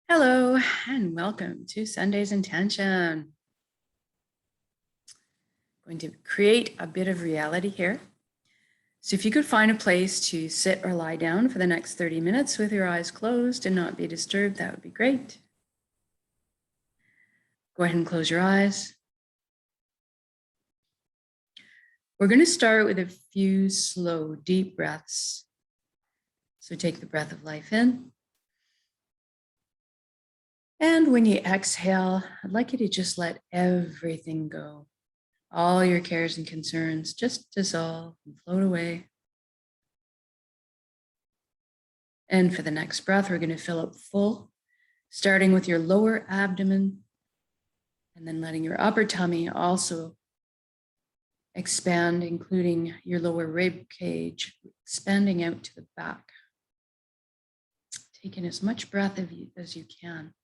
Hello and welcome to Sunday's Intention. Going to create a bit of reality here. So if you could find a place to sit or lie down for the next 30 minutes with your eyes closed and not be disturbed, that would be great. Go ahead and close your eyes. We're going to start with a few slow, deep breaths. So take the breath of life in. And when you exhale, I'd like you to just let everything go. All your cares and concerns just dissolve and float away. And for the next breath, we're going to fill up full, starting with your lower abdomen, and then letting your upper tummy also expand, including your lower rib cage, expanding out to the back. Taking as much breath as you can.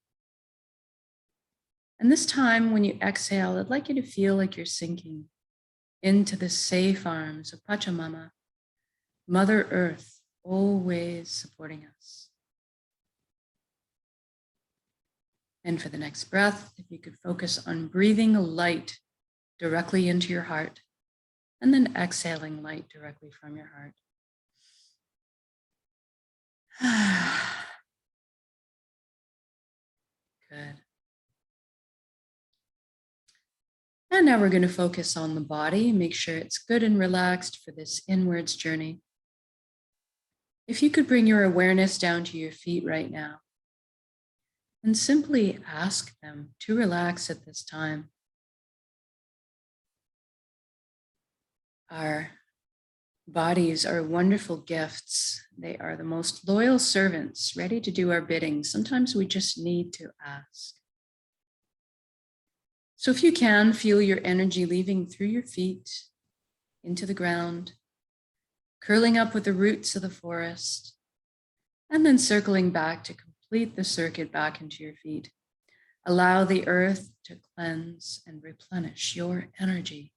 And this time, when you exhale, I'd like you to feel like you're sinking into the safe arms of Pachamama, Mother Earth, always supporting us. And for the next breath, if you could focus on breathing light directly into your heart, and then exhaling light directly from your heart. Good. And now we're going to focus on the body, make sure it's good and relaxed for this inwards journey. If you could bring your awareness down to your feet right now and simply ask them to relax at this time. Our bodies are wonderful gifts. They are the most loyal servants, ready to do our bidding. Sometimes we just need to ask. So if you can, feel your energy leaving through your feet into the ground, curling up with the roots of the forest, and then circling back to complete the circuit back into your feet. Allow the earth to cleanse and replenish your energy.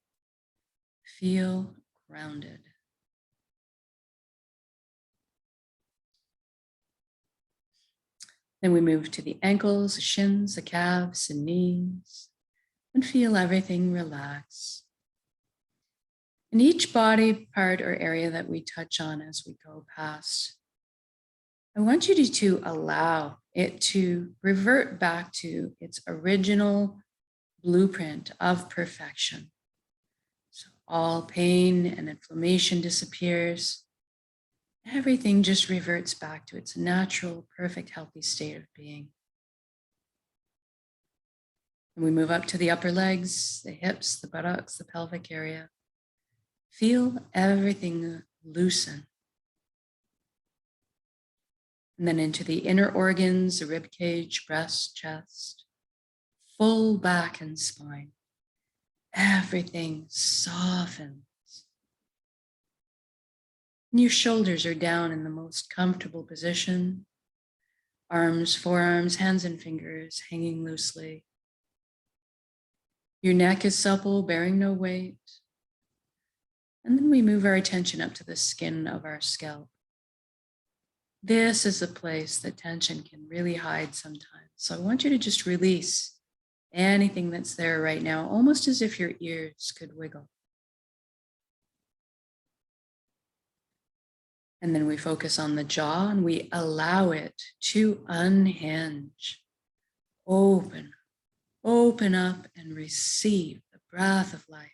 Feel grounded. Then we move to the ankles, the shins, the calves, and knees, and feel everything relax. In each body part or area that we touch on as we go past, I want you to allow it to revert back to its original blueprint of perfection. So all pain and inflammation disappears. Everything just reverts back to its natural, perfect, healthy state of being. And we move up to the upper legs, the hips, the buttocks, the pelvic area. Feel everything loosen. And then into the inner organs, the rib cage, breast, chest, full back and spine. Everything softens. And your shoulders are down in the most comfortable position. Arms, forearms, hands, and fingers hanging loosely. Your neck is supple, bearing no weight. And then we move our attention up to the skin of our scalp. This is a place that tension can really hide sometimes. So I want you to just release anything that's there right now, almost as if your ears could wiggle. And then we focus on the jaw and we allow it to unhinge. Open up and receive the breath of life.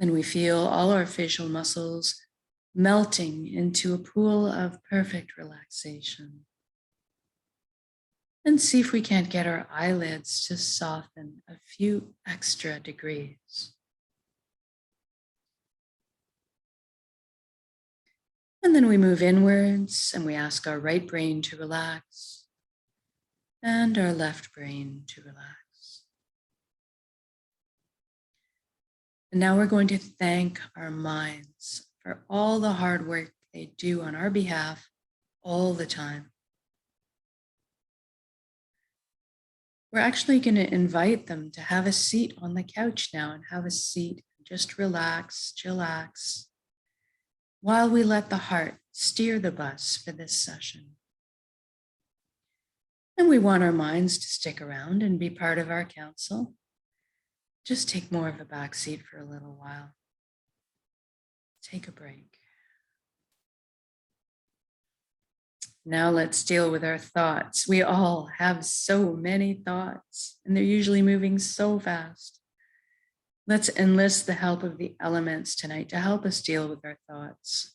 Then we feel all our facial muscles melting into a pool of perfect relaxation. And see if we can't get our eyelids to soften a few extra degrees. And then we move inwards and we ask our right brain to relax and our left brain to relax. And now we're going to thank our minds for all the hard work they do on our behalf all the time. We're actually going to invite them to have a seat on the couch now and have a seat, just relax, chillax, while we let the heart steer the bus for this session. And we want our minds to stick around and be part of our council. Just take more of a back seat for a little while. Take a break. Now let's deal with our thoughts. We all have so many thoughts, and they're usually moving so fast. Let's enlist the help of the elements tonight to help us deal with our thoughts.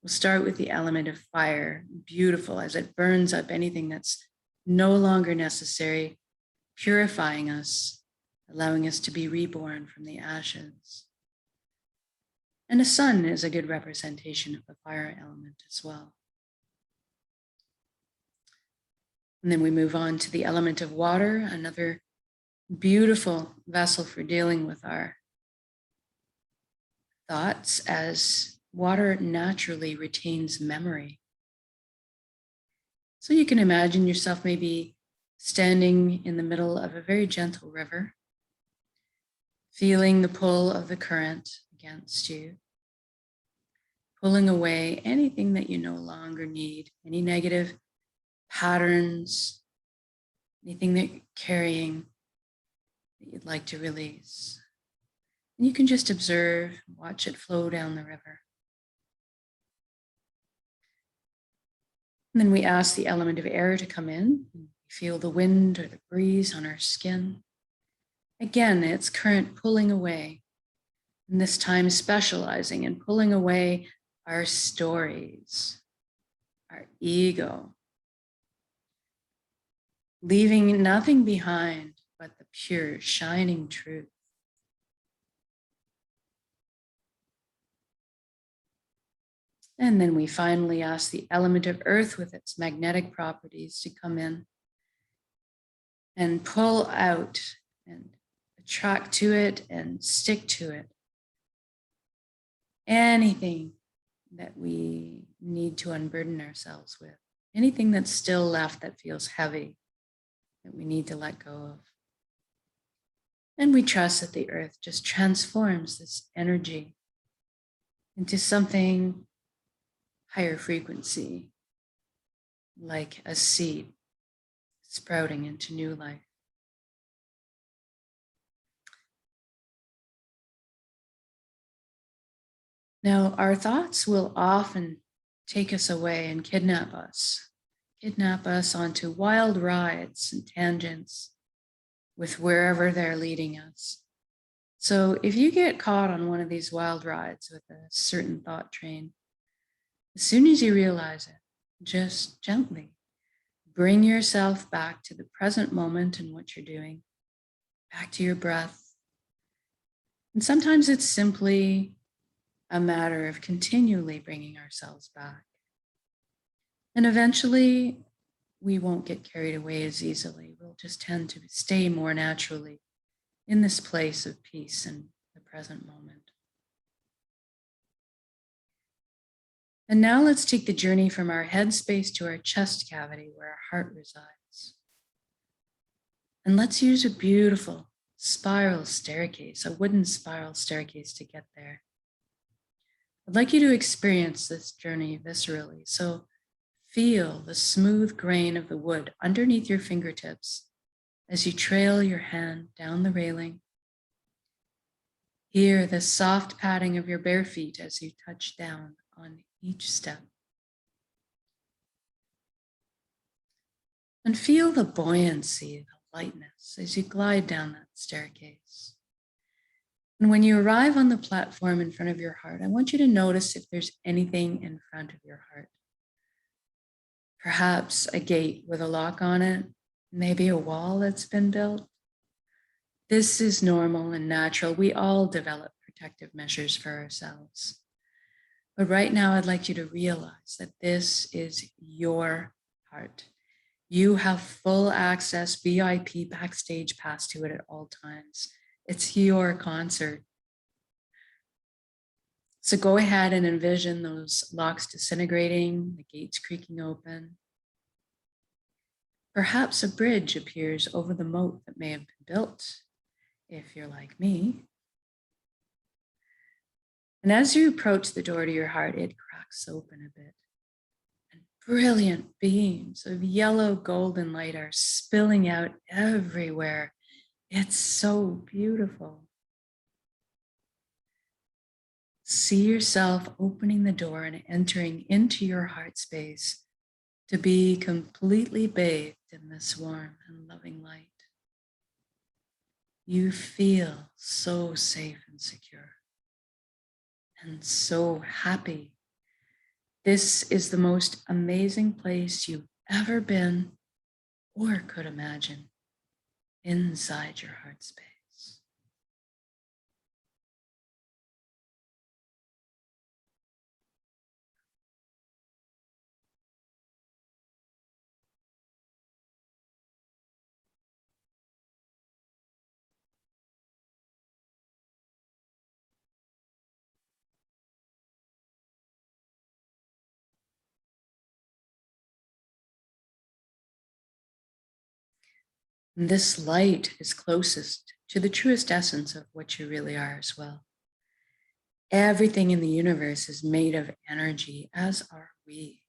We'll start with the element of fire, beautiful as it burns up anything that's no longer necessary, purifying us, allowing us to be reborn from the ashes. And a sun is a good representation of the fire element as well. And then we move on to the element of water, another beautiful vessel for dealing with our thoughts, as water naturally retains memory. So you can imagine yourself maybe standing in the middle of a very gentle river, feeling the pull of the current against you, pulling away anything that you no longer need, any negative patterns, anything that you're carrying that you'd like to release. And you can just observe, watch it flow down the river. And then we ask the element of air to come in. Feel the wind or the breeze on our skin. Again, it's current pulling away, and this time specializing in pulling away our stories, our ego, leaving nothing behind but the pure, shining truth. And then we finally ask the element of earth with its magnetic properties to come in and pull out and attract to it and stick to it anything that we need to unburden ourselves with, anything that's still left that feels heavy, that we need to let go of. And we trust that the earth just transforms this energy into something higher frequency, like a seed sprouting into new life. Now, our thoughts will often take us away and kidnap us onto wild rides and tangents with wherever they're leading us. So if you get caught on one of these wild rides with a certain thought train, as soon as you realize it, just gently bring yourself back to the present moment and what you're doing, back to your breath. And sometimes it's simply a matter of continually bringing ourselves back. And eventually, we won't get carried away as easily. We'll just tend to stay more naturally in this place of peace and the present moment. And now let's take the journey from our head space to our chest cavity where our heart resides. And let's use a beautiful spiral staircase, a wooden spiral staircase to get there. I'd like you to experience this journey viscerally. So feel the smooth grain of the wood underneath your fingertips as you trail your hand down the railing. Hear the soft padding of your bare feet as you touch down on each step. And feel the buoyancy, the lightness as you glide down that staircase. And when you arrive on the platform in front of your heart, I want you to notice if there's anything in front of your heart. Perhaps a gate with a lock on it, maybe a wall that's been built. This is normal and natural. We all develop protective measures for ourselves. But right now, I'd like you to realize that this is your heart. You have full access, VIP, backstage pass to it at all times. It's your concert. So go ahead and envision those locks disintegrating, the gates creaking open. Perhaps a bridge appears over the moat that may have been built, if you're like me. And as you approach the door to your heart, it cracks open a bit. And brilliant beams of yellow golden light are spilling out everywhere. It's so beautiful. See yourself opening the door and entering into your heart space to be completely bathed in this warm and loving light. You feel so safe and secure and so happy. This is the most amazing place you've ever been or could imagine inside your heart space. And this light is closest to the truest essence of what you really are as well. Everything in the universe is made of energy, as are we.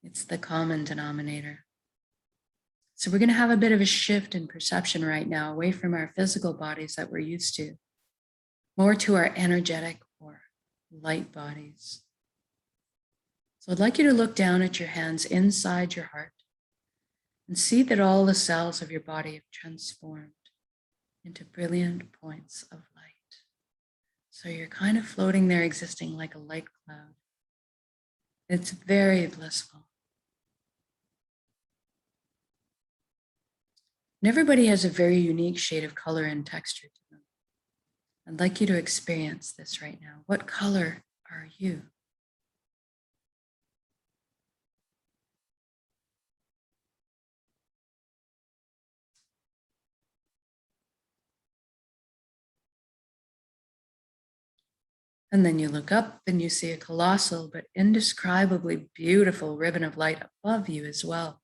It's the common denominator. So we're going to have a bit of a shift in perception right now, away from our physical bodies that we're used to, more to our energetic or light bodies. So I'd like you to look down at your hands inside your heart and see that all the cells of your body have transformed into brilliant points of light. So you're kind of floating there, existing like a light cloud. It's very blissful. And everybody has a very unique shade of color and texture to them. I'd like you to experience this right now. What color are you? And then you look up and you see a colossal but indescribably beautiful ribbon of light above you as well.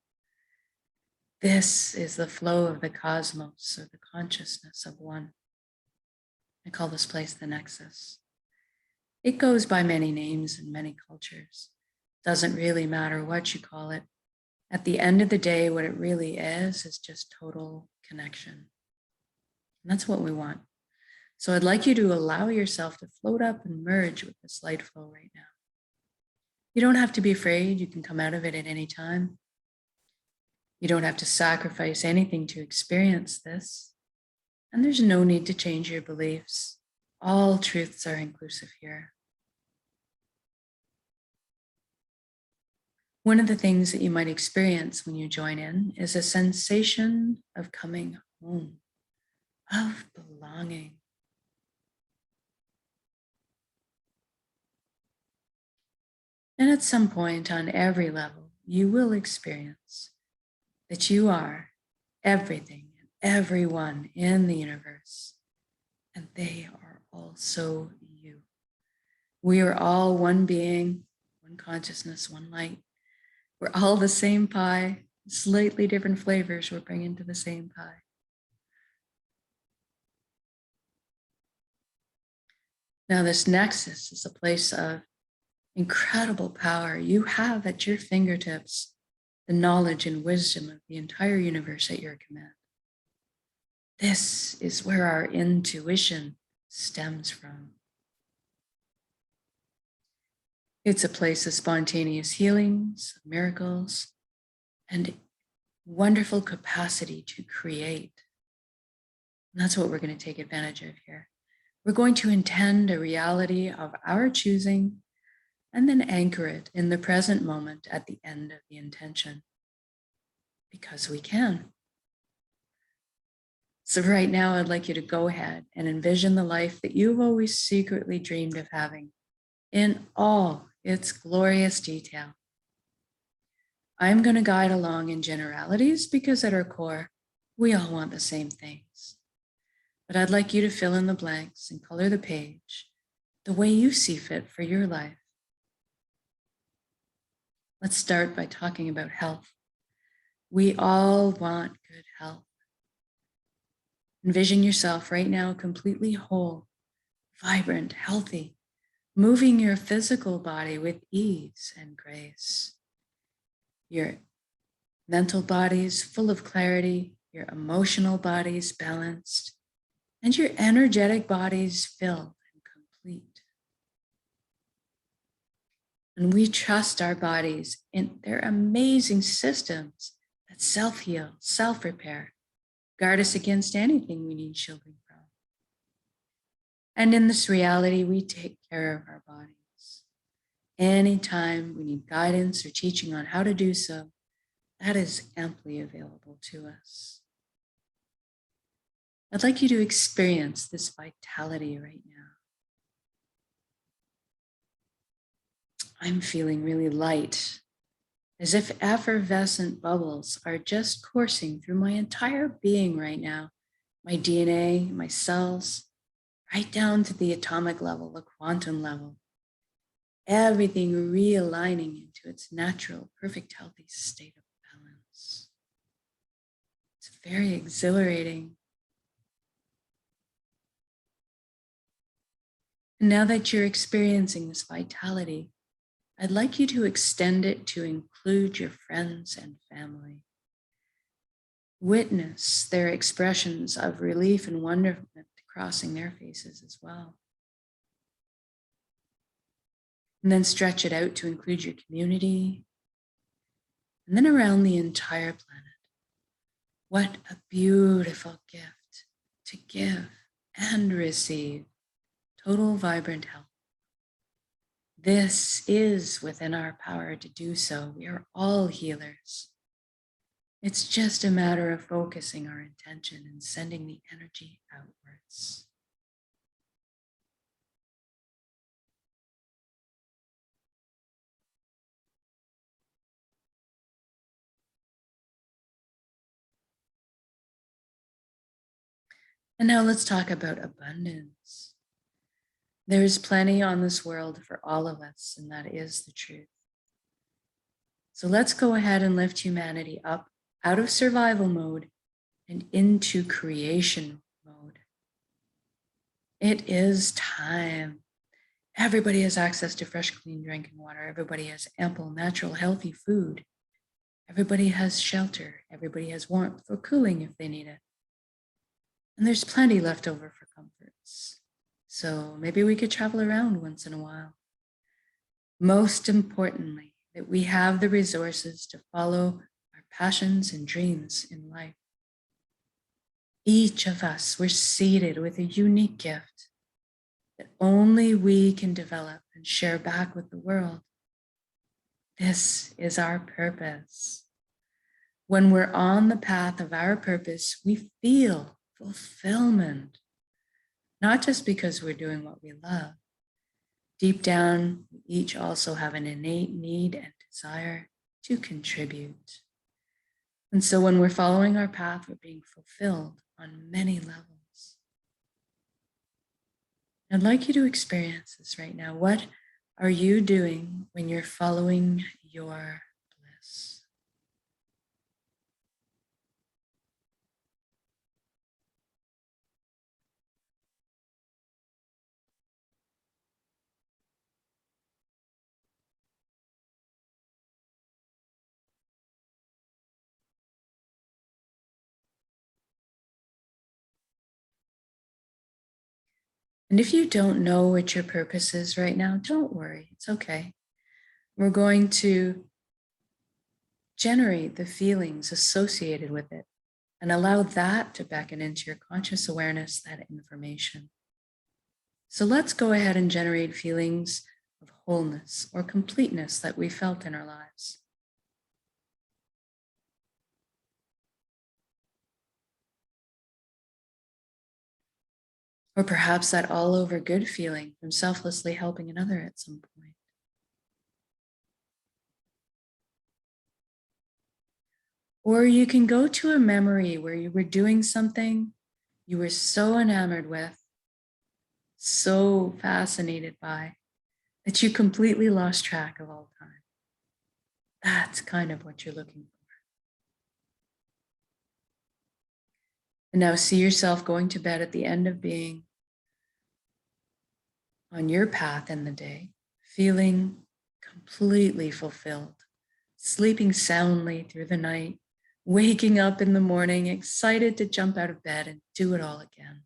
This is the flow of the cosmos, or the consciousness of one. I call this place the Nexus. It goes by many names in many cultures. Doesn't really matter what you call it. At the end of the day, what it really is just total connection. And that's what we want. So I'd like you to allow yourself to float up and merge with this light flow right now. You don't have to be afraid. You can come out of it at any time. You don't have to sacrifice anything to experience this. And there's no need to change your beliefs. All truths are inclusive here. One of the things that you might experience when you join in is a sensation of coming home, of belonging. And at some point on every level, you will experience that you are everything and everyone in the universe, and they are also you. We are all one being, one consciousness, one light. We're all the same pie, slightly different flavors we're bringing to the same pie. Now, this Nexus is a place of incredible power. You have at your fingertips the knowledge and wisdom of the entire universe at your command. This is where our intuition stems from. It's a place of spontaneous healings, miracles, and wonderful capacity to create. And that's what we're going to take advantage of here. We're going to intend a reality of our choosing and then anchor it in the present moment at the end of the intention, because we can. So right now, I'd like you to go ahead and envision the life that you've always secretly dreamed of having in all its glorious detail. I'm going to guide along in generalities because at our core, we all want the same things. But I'd like you to fill in the blanks and color the page the way you see fit for your life. Let's start by talking about health. We all want good health. Envision yourself right now completely whole, vibrant, healthy, moving your physical body with ease and grace. Your mental body's full of clarity, your emotional body's balanced, and your energetic body's filled and complete. And we trust our bodies in their amazing systems that self-heal, self-repair, guard us against anything we need shielding from. And in this reality, we take care of our bodies. Anytime we need guidance or teaching on how to do so, that is amply available to us. I'd like you to experience this vitality right now. I'm feeling really light, as if effervescent bubbles are just coursing through my entire being right now. My DNA, my cells, right down to the atomic level, the quantum level. Everything realigning into its natural, perfect, healthy state of balance. It's very exhilarating. And now that you're experiencing this vitality, I'd like you to extend it to include your friends and family. Witness their expressions of relief and wonderment crossing their faces as well. And then stretch it out to include your community, and then around the entire planet. What a beautiful gift to give and receive total vibrant health. This is within our power to do so. We are all healers. It's just a matter of focusing our intention and sending the energy outwards. And now let's talk about abundance. There is plenty on this world for all of us, and that is the truth. So let's go ahead and lift humanity up out of survival mode and into creation mode. It is time. Everybody has access to fresh, clean drinking water. Everybody has ample, natural, healthy food. Everybody has shelter. Everybody has warmth or cooling if they need it. And there's plenty left over for comforts. So maybe we could travel around once in a while. Most importantly, that we have the resources to follow our passions and dreams in life. Each of us, we're seated with a unique gift that only we can develop and share back with the world. This is our purpose. When we're on the path of our purpose, we feel fulfillment, not just because we're doing what we love. Deep down, we each also have an innate need and desire to contribute. And so when we're following our path, we're being fulfilled on many levels. I'd like you to experience this right now. What are you doing when you're following your bliss? And if you don't know what your purpose is right now, don't worry, it's okay. We're going to generate the feelings associated with it and allow that to beckon into your conscious awareness, that information. So let's go ahead and generate feelings of wholeness or completeness that we felt in our lives. Or perhaps that all over good feeling from selflessly helping another at some point. Or you can go to a memory where you were doing something you were so enamored with, so fascinated by, that you completely lost track of all time. That's kind of what you're looking for. And now see yourself going to bed at the end of being on your path in the day, feeling completely fulfilled, sleeping soundly through the night, waking up in the morning, excited to jump out of bed and do it all again.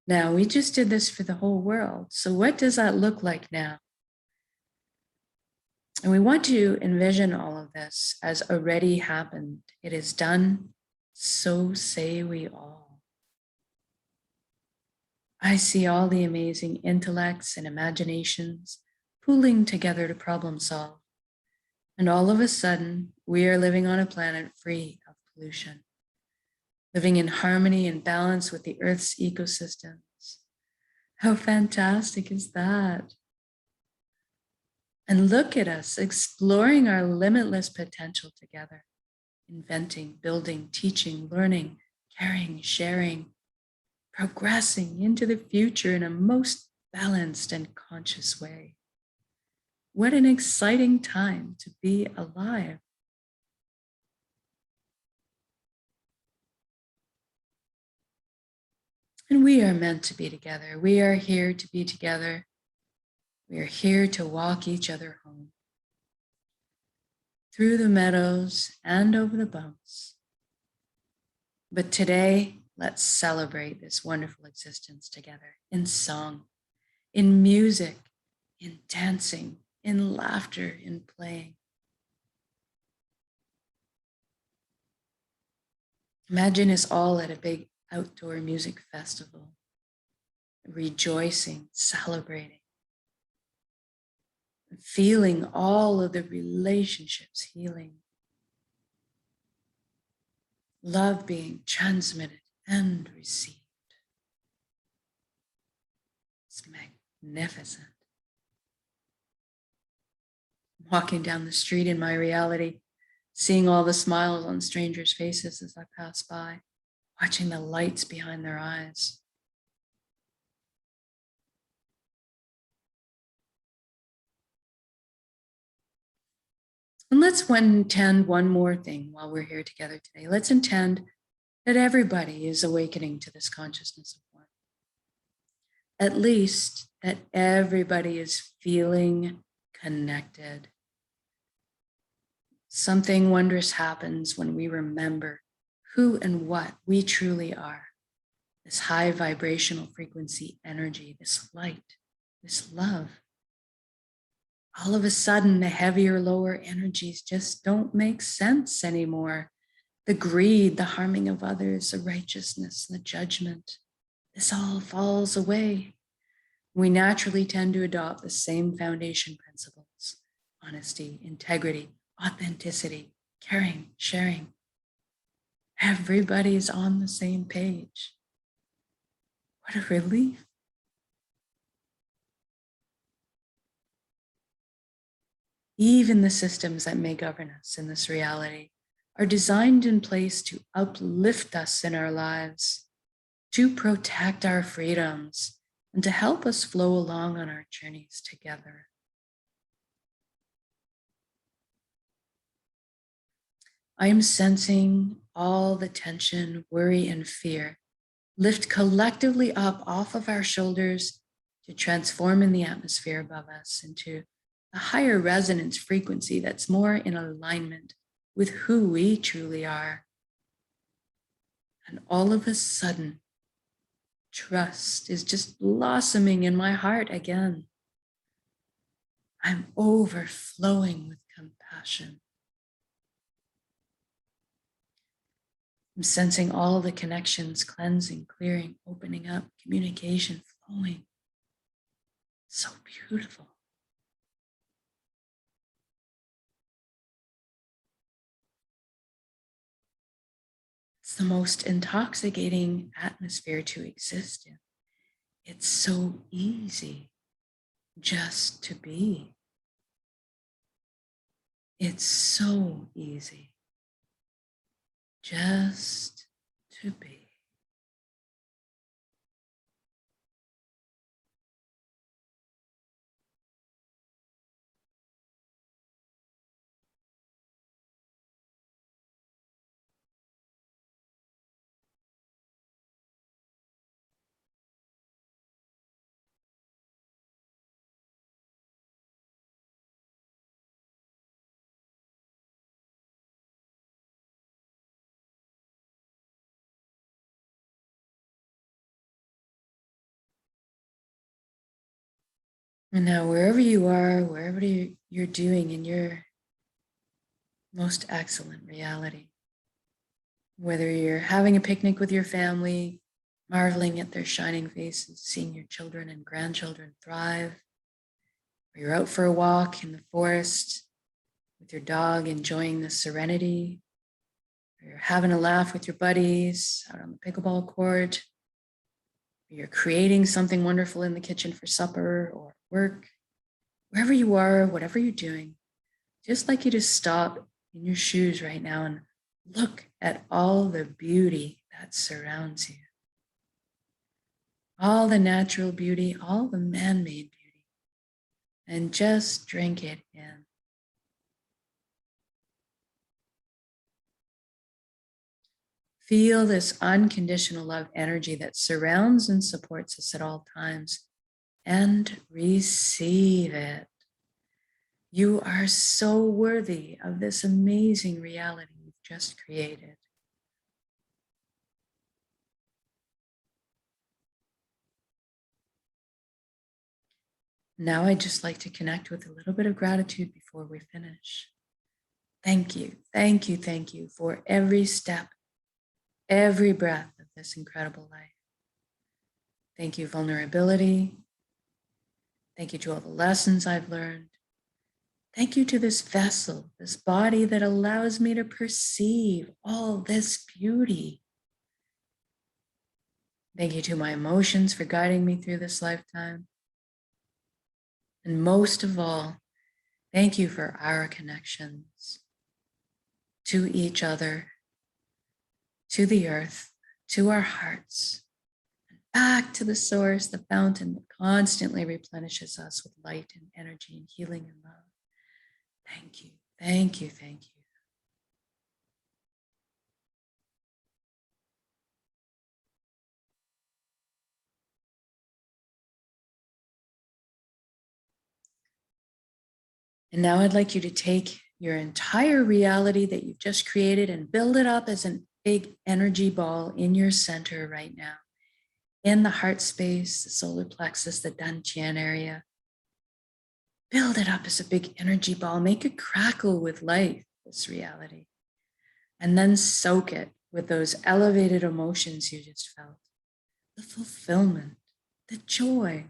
Now, we just did this for the whole world. So what does that look like now? And we want to envision all of this as already happened. It is done, so say we all. I see all the amazing intellects and imaginations pooling together to problem solve. And all of a sudden, we are living on a planet free of pollution, living in harmony and balance with the Earth's ecosystems. How fantastic is that? And look at us exploring our limitless potential together, inventing, building, teaching, learning, caring, sharing, progressing into the future in a most balanced and conscious way. What an exciting time to be alive. And we are meant to be together. We are here to be together. We are here to walk each other home through the meadows and over the bumps. But today, let's celebrate this wonderful existence together in song, in music, in dancing, in laughter, in playing. Imagine us all at a big outdoor music festival, rejoicing, celebrating, feeling all of the relationships healing, love being transmitted and received. It's magnificent. Walking down the street in my reality, seeing all the smiles on strangers' faces as I pass by, watching the lights behind their eyes. And let's intend one more thing while we're here together today. Let's intend that everybody is awakening to this consciousness of one. At least that everybody is feeling connected. Something wondrous happens when we remember who and what we truly are. This high vibrational frequency energy, this light, this love. All of a sudden, the heavier, lower energies just don't make sense anymore. The greed, the harming of others, the righteousness, the judgment, this all falls away. We naturally tend to adopt the same foundation principles: honesty, integrity, authenticity, caring, sharing. Everybody's on the same page. What a relief. Even the systems that may govern us in this reality are designed in place to uplift us in our lives, to protect our freedoms, and to help us flow along on our journeys together. I am sensing all the tension, worry, and fear lift collectively up off of our shoulders to transform in the atmosphere above us into a higher resonance frequency that's more in alignment with who we truly are. And all of a sudden, trust is just blossoming in my heart again. I'm overflowing with compassion. I'm sensing all the connections cleansing, clearing, opening up, communication flowing. So beautiful. It's the most intoxicating atmosphere to exist in. It's so easy just to be. It's so easy just to be. And now wherever you are, wherever you're doing in your most excellent reality, whether you're having a picnic with your family, marveling at their shining faces, seeing your children and grandchildren thrive, or you're out for a walk in the forest with your dog, enjoying the serenity, or you're having a laugh with your buddies out on the pickleball court, or you're creating something wonderful in the kitchen for supper or work, wherever you are, whatever you're doing, just like you to stop in your shoes right now and look at all the beauty that surrounds you. All the natural beauty, all the man-made beauty, and just drink it in. Feel this unconditional love energy that surrounds and supports us at all times, and receive it. You are so worthy of this amazing reality you've just created. Now I'd just like to connect with a little bit of gratitude before we finish. Thank you, thank you, thank you for every step, every breath of this incredible life. Thank you, vulnerability. Thank you to all the lessons I've learned. Thank you to this vessel, this body that allows me to perceive all this beauty. Thank you to my emotions for guiding me through this lifetime. And most of all, thank you for our connections to each other, to the earth, to our hearts, and back to the source, the fountain that constantly replenishes us with light and energy and healing and love. Thank you, thank you, thank you. And now I'd like you to take your entire reality that you've just created and build it up as a big energy ball in your center right now, in the heart space, the solar plexus, the dantian area. Build it up as a big energy ball. Make it crackle with life, this reality. And then soak it with those elevated emotions you just felt. The fulfillment, the joy,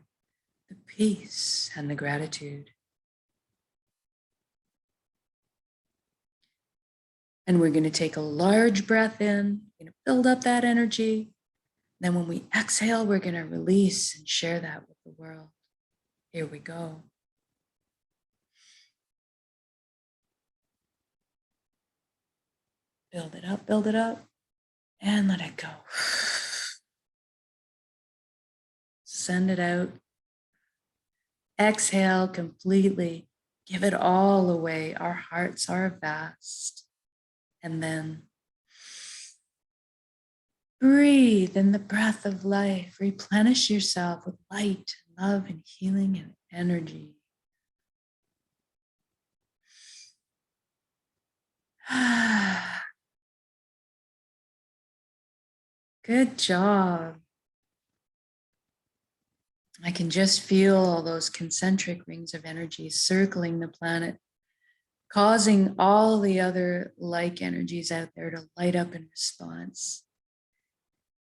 the peace, and the gratitude. And we're going to take a large breath in. We're going to build up that energy. Then when we exhale, we're going to release and share that with the world. Here we go. Build it up, and let it go. Send it out. Exhale completely. Give it all away. Our hearts are vast. And then breathe in the breath of life. Replenish yourself with light, love, and healing and energy. Good job. I can just feel all those concentric rings of energy circling the planet, causing all the other like energies out there to light up in response,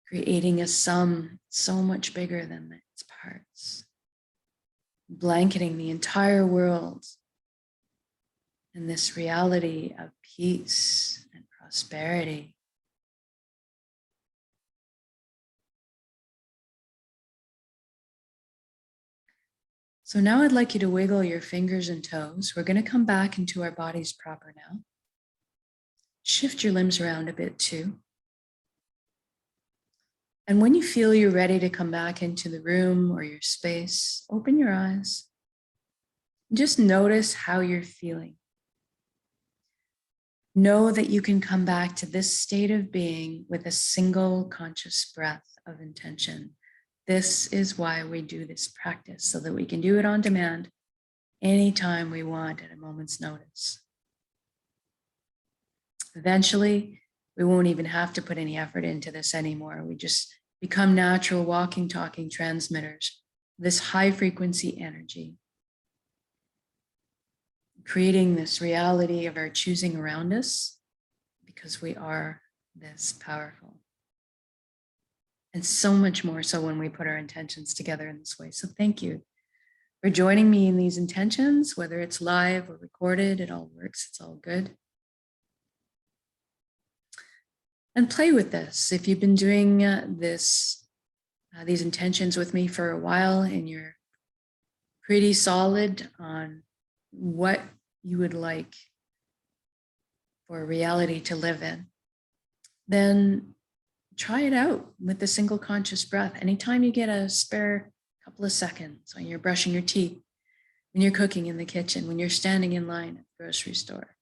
creating a sum so much bigger than its parts, blanketing the entire world in this reality of peace and prosperity. So now I'd like you to wiggle your fingers and toes. We're going to come back into our bodies proper now. Shift your limbs around a bit too. And when you feel you're ready to come back into the room or your space, open your eyes. Just notice how you're feeling. Know that you can come back to this state of being with a single conscious breath of intention. This is why we do this practice, so that we can do it on demand anytime we want at a moment's notice. Eventually, we won't even have to put any effort into this anymore. We just become natural walking, talking transmitters, this high frequency energy. creating this reality of our choosing around us, because we are this powerful. And so much more so when we put our intentions together in this way. So thank you for joining me in these intentions, whether it's live or recorded, it all works, it's all good. And play with this. If you've been doing these intentions with me for a while and you're pretty solid on what you would like for reality to live in, then try it out with the single conscious breath. Anytime you get a spare couple of seconds, when you're brushing your teeth, when you're cooking in the kitchen, when you're standing in line at the grocery store,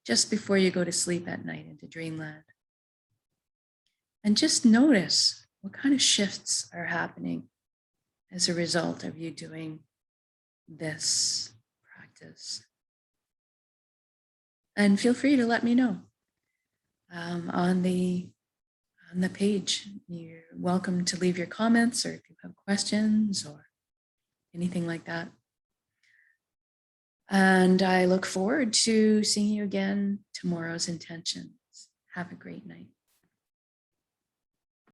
just before you go to sleep at night into dreamland. And just notice what kind of shifts are happening as a result of you doing this practice. And feel free to let me know on the page. You're welcome to leave your comments, or if you have questions or anything like that. And I look forward to seeing you again tomorrow's intentions. Have a great night.